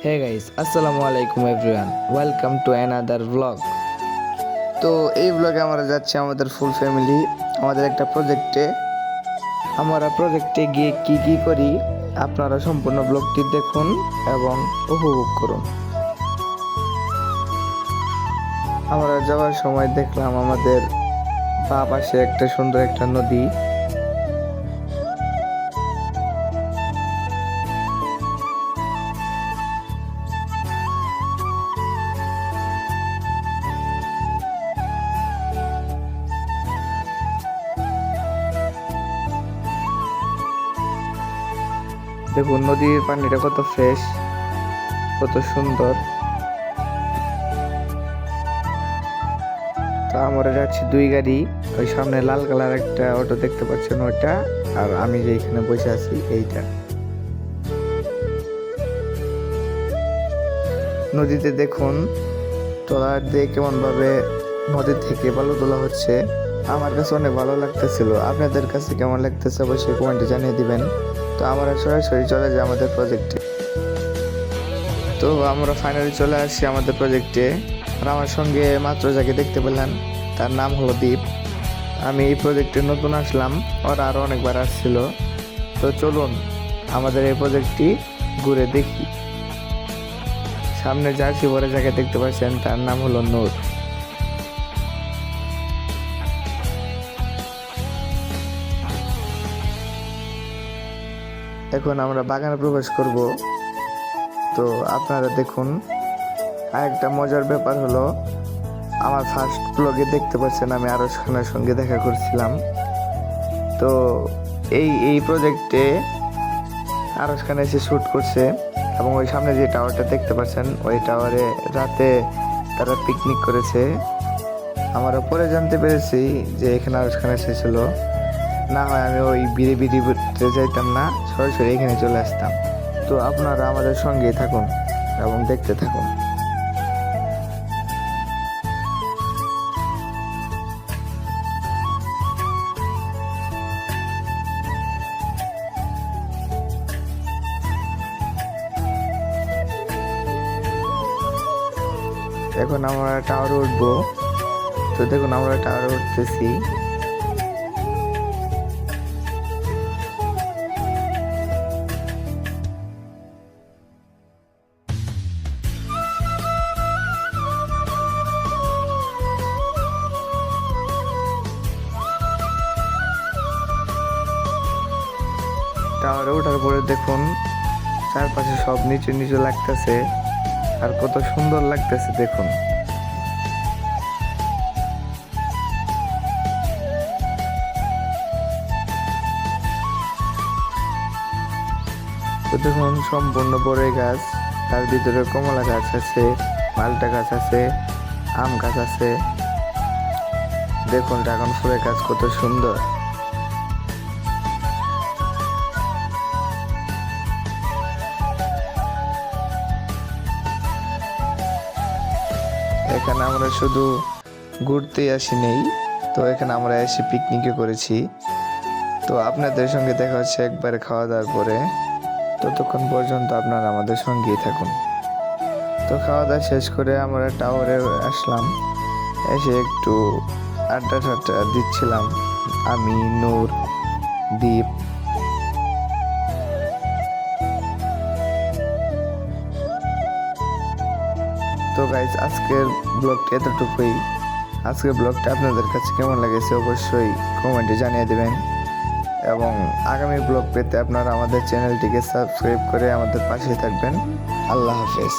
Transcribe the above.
Hey guys, আসসালামু আলাইকুম everyone, welcome to another blog. তো এই ব্লগে আমরা যাচ্ছি আমাদের ফুল ফ্যামিলি আমাদের একটা প্রজেক্টে। আমরা প্রজেক্টে গিয়ে কি কি করি আপনারা সম্পূর্ণ ব্লগটি দেখুন এবং উপভোগ করুন। আমরা যাওয়ার সময় দেখলাম আমাদের বাঁ পাশে একটা সুন্দর একটা নদী। দেখুন নদীর পানিটা কত ফ্রেশ, কত সুন্দর। তো আমরা যাচ্ছি দুই গাড়ি, ওই সামনে লাল কালার একটা অটো দেখতে পাচ্ছেন ওইটা, আর আমি যে এখানে বসে আছি এইটা। নদীতে দেখুন ট্রলার দিয়ে কেমন ভাবে নদী থেকে বালু তোলা হচ্ছে। আমার কাছে অনেক ভালো লাগতেছিল, আপনাদের কাছে কেমন লাগতেছে অবশ্যই কমেন্টে জানিয়ে দিবেন। তো আমরা সরাসরি চলে যাই আমাদের প্রজেক্টে। তো আমরা ফাইনালি চলে আসছি আমাদের প্রজেক্টে। আর আমার সঙ্গে মাত্র যাকে দেখতে পেলেন তার নাম হলো দীপ। আমি এই প্রজেক্টে নতুন আসলাম, ওরা আরও অনেকবার আসছিল। তো চলুন আমাদের এই প্রজেক্টটি ঘুরে দেখি। সামনে জার্সি পরে যাকে দেখতে পাচ্ছেন তার নাম হলো নূর। এখন আমরা বাগানে প্রবেশ করব। তো আপনারা দেখুন, আরেকটা মজার ব্যাপার হলো আমার ফার্স্ট ব্লগে দেখতে পাচ্ছেন আমি আরশ খানের সঙ্গে দেখা করছিলাম। তো এই প্রজেক্টে আরশ খান এসে শ্যুট করছে এবং ওই সামনে যে টাওয়ারটা দেখতে পাচ্ছেন ওই টাওয়ারে রাতে তারা পিকনিক করেছে। আমরা পরে জানতে পেরেছি যে এখানে আরশ খান এসেছিল, না হয় আমি ওই বিড়ে যাইতাম না, সরাসরি এখানে চলে আসতাম। তো আপনারা আমাদের সঙ্গেই থাকুন এবং দেখতে থাকুন। এখন আমরা টাওয়ারে উঠবো। তো দেখুন আমরা টাওয়ারে উঠতেছি। টাওয়ারে ওঠার পরে দেখুন চারপাশে সব নিচু নিচু লাগতেছে, আর কত সুন্দর লাগতেছে দেখুন। তো দেখুন সম্পূর্ণ বড়ই গাছ, তার ভিতরে কমলা গাছ আছে, মালটা গাছ আছে, আম গাছ আছে। দেখুন ড্রাগন ফুলের গাছ কত সুন্দর। এখানে আমরা শুধু ঘুরতেই আসি নেই, তো এখানে আমরা এসে পিকনিকও করেছি। তো আপনাদের সঙ্গে দেখা হচ্ছে একবারে খাওয়া দাওয়ার পরে। ততক্ষণ পর্যন্ত আপনারা আমাদের সঙ্গেই থাকুন। তো খাওয়া দাওয়া শেষ করে আমরা টাওয়ারে আসলাম, এসে একটু আড্ডা ঠাড্ডা দিচ্ছিলাম আমি, নূর, দীপ। তো গাইজ আজকের ব্লগটা এতটুকুই। আজকের ব্লগটা আপনাদের কাছে কেমন লেগেছে অবশ্যই কমেন্টে জানিয়ে দেবেন, এবং আগামী ব্লগ পেতে আপনারা আমাদের চ্যানেলটিকে সাবস্ক্রাইব করে আমাদের পাশে থাকবেন। আল্লাহ হাফেজ।